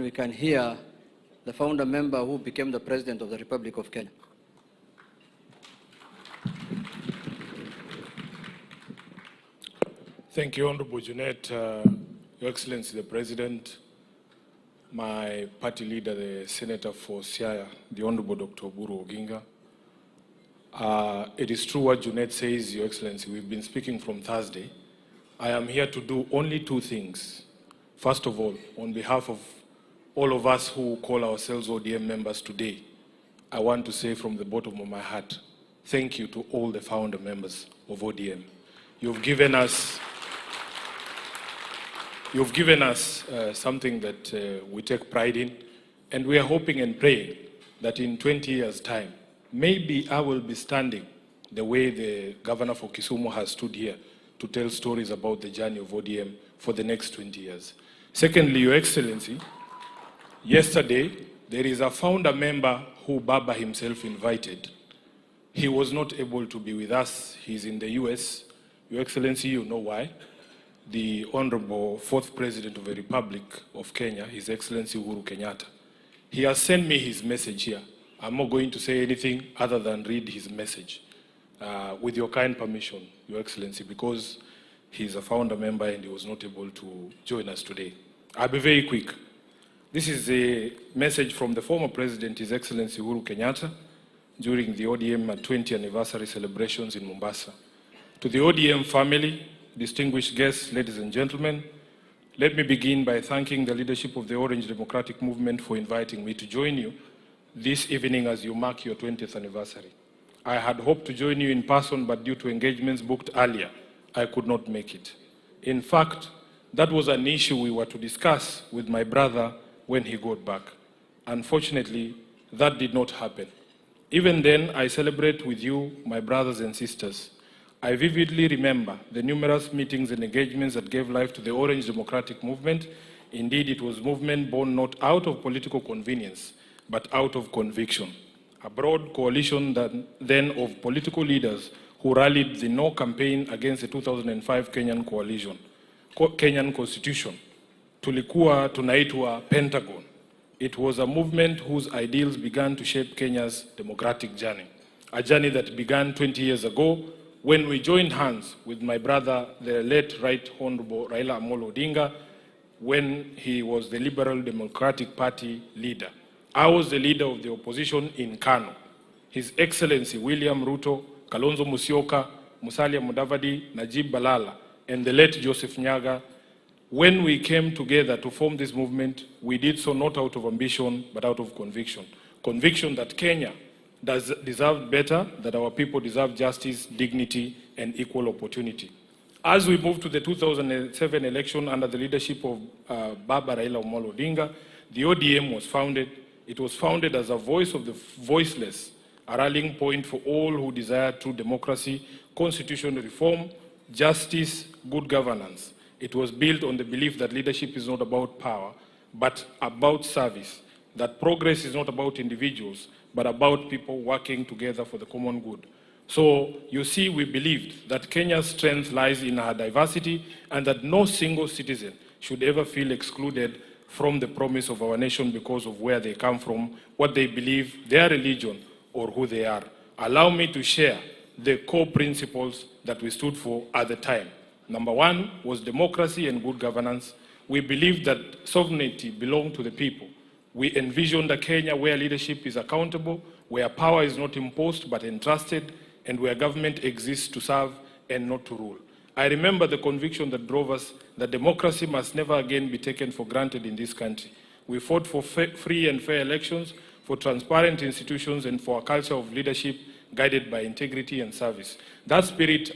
we can hear the founder member who became the President of the Republic of Kenya. Thank you, Honorable Junet, Your Excellency the President, my party leader, the Senator for Siaya, the Honorable Dr. Uhuru Odinga. It is true what Junet says, Your Excellency. We've been speaking from Thursday. I am here to do only two things. First of all, on behalf of all of us who call ourselves ODM members today, I want to say from the bottom of my heart, thank you to all the founder members of ODM. You've given us something that we take pride in, and we are hoping and praying that in 20 years' time, maybe I will be standing the way the governor for Kisumu has stood here to tell stories about the journey of ODM for the next 20 years. Secondly, Your Excellency, yesterday, there is a founder member who Baba himself invited. He was not able to be with us. He's in the US. Your Excellency, you know why. The Honorable Fourth President of the Republic of Kenya, His Excellency Uhuru Kenyatta, he has sent me his message here. I'm not going to say anything other than read his message. With your kind permission, Your Excellency, because he's a founder member and he was not able to join us today. I'll be very quick. This is a message from the former President, His Excellency Uhuru Kenyatta, during the ODM 20th anniversary celebrations in Mombasa. To the ODM family, distinguished guests, ladies and gentlemen, let me begin by thanking the leadership of the Orange Democratic Movement for inviting me to join you this evening as you mark your 20th anniversary. I had hoped to join you in person, but due to engagements booked earlier, I could not make it. In fact, that was an issue we were to discuss with my brother when he got back. Unfortunately, that did not happen. Even then, I celebrate with you, my brothers and sisters. I vividly remember the numerous meetings and engagements that gave life to the Orange Democratic Movement. Indeed, it was a movement born not out of political convenience, but out of conviction. A broad coalition then of political leaders who rallied the No campaign against the 2005 Kenyan Constitution. Tulikuwa tunaitwa Pentagon. It was a movement whose ideals began to shape Kenya's democratic journey. A journey that began 20 years ago when we joined hands with my brother, the late Right Honorable Raila Odinga, when he was the Liberal Democratic Party leader. I was the leader of the opposition in Kano. His Excellency William Ruto, Kalonzo Musyoka, Musalia Mudavadi, Najib Balala, and the late Joseph Nyaga. When we came together to form this movement, we did so not out of ambition, but out of conviction. Conviction that Kenya deserve better, that our people deserve justice, dignity, and equal opportunity. As we moved to the 2007 election under the leadership of Baba Raila Odinga, the ODM was founded. It was founded as a voice of the voiceless, a rallying point for all who desire true democracy, constitutional reform, justice, good governance. It was built on the belief that leadership is not about power, but about service, that progress is not about individuals, but about people working together for the common good. So, you see, we believed that Kenya's strength lies in her diversity and that no single citizen should ever feel excluded from the promise of our nation because of where they come from, what they believe, their religion, or who they are. Allow me to share the core principles that we stood for at the time. Number one was democracy and good governance. We believed that sovereignty belonged to the people. We envisioned a Kenya where leadership is accountable, where power is not imposed but entrusted, and where government exists to serve and not to rule. I remember the conviction that drove us that democracy must never again be taken for granted in this country. We fought for free and fair elections, for transparent institutions, and for a culture of leadership guided by integrity and service. That spirit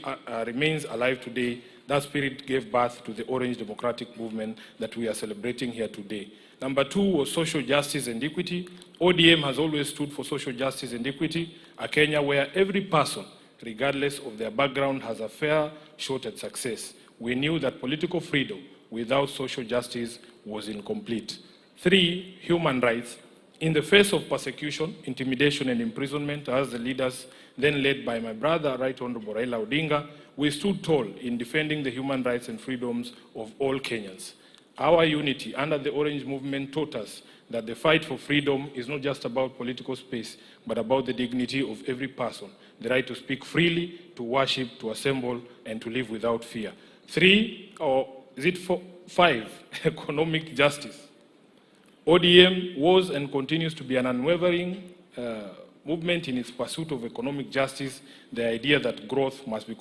remains alive today. That spirit gave birth to the Orange Democratic Movement that we are celebrating here today. Number two was social justice and equity. ODM has always stood for social justice and equity, a Kenya where every person, regardless of their background, has a fair shot at success. We knew that political freedom without social justice was incomplete. Three, human rights. In the face of persecution, intimidation, and imprisonment, as the leaders then led by my brother, Right Honorable Raila Odinga, we stood tall in defending the human rights and freedoms of all Kenyans. Our unity under the Orange Movement taught us that the fight for freedom is not just about political space, but about the dignity of every person, the right to speak freely, to worship, to assemble, and to live without fear. 3, or is it 5, economic justice. ODM was and continues to be an unwavering movement in its pursuit of economic justice, the idea that growth must be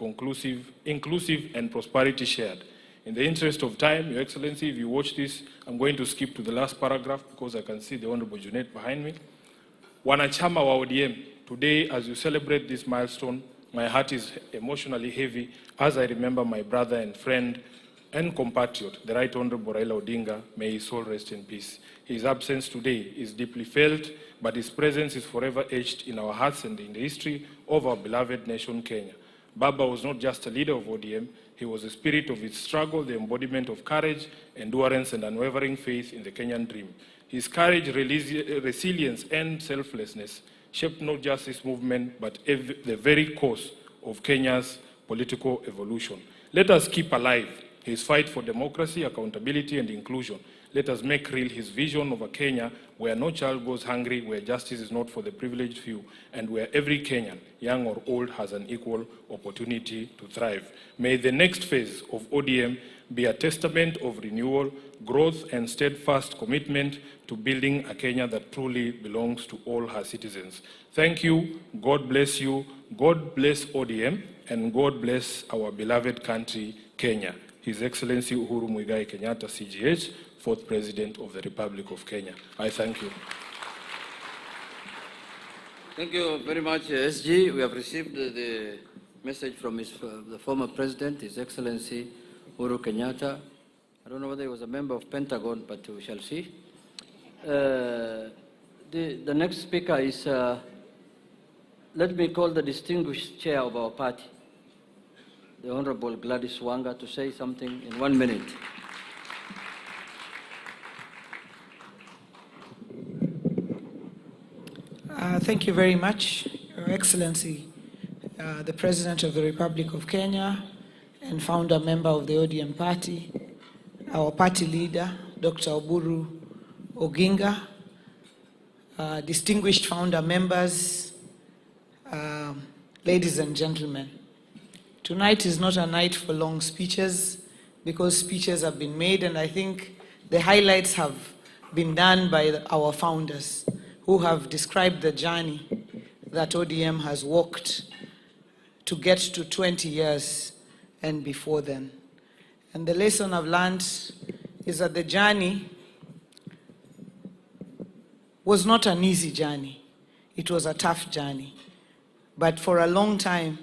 inclusive, and prosperity shared. In the interest of time, Your Excellency, if you watch this, I'm going to skip to the last paragraph because I can see the Honorable Junet behind me. Wanachama wa ODM, today as you celebrate this milestone, my heart is emotionally heavy as I remember my brother and friend and compatriot, the Right Honorable Raila Odinga, may his soul rest in peace. His absence today is deeply felt, but his presence is forever etched in our hearts and in the history of our beloved nation, Kenya. Baba was not just a leader of ODM, he was the spirit of its struggle, the embodiment of courage, endurance, and unwavering faith in the Kenyan dream. His courage, resilience, and selflessness shaped not just this movement, but the very course of Kenya's political evolution. Let us keep alive his fight for democracy, accountability, and inclusion. Let us make real his vision of a Kenya where no child goes hungry, where justice is not for the privileged few, and where every Kenyan, young or old, has an equal opportunity to thrive. May the next phase of ODM be a testament of renewal, growth, and steadfast commitment to building a Kenya that truly belongs to all her citizens. Thank you, God bless you, God bless ODM, and God bless our beloved country, Kenya. His Excellency Uhuru Kenyatta, CGH, 4th President of the Republic of Kenya. I thank you. Thank you very much, SG. We have received the message from the former President, His Excellency Uhuru Kenyatta. I don't know whether he was a member of Pentagon, but we shall see. The next speaker is, let me call the distinguished chair of our party, the Honorable Gladys Wanga, to say something in 1 minute. Thank you very much, Your Excellency, the President of the Republic of Kenya and founder member of the ODM party, our party leader, Dr. Uhuru Odinga, distinguished founder members, ladies and gentlemen. Tonight is not a night for long speeches because speeches have been made, and I think the highlights have been done by our founders who have described the journey that ODM has walked to get to 20 years and before then. And the lesson I've learned is that the journey was not an easy journey. It was a tough journey. But for a long time,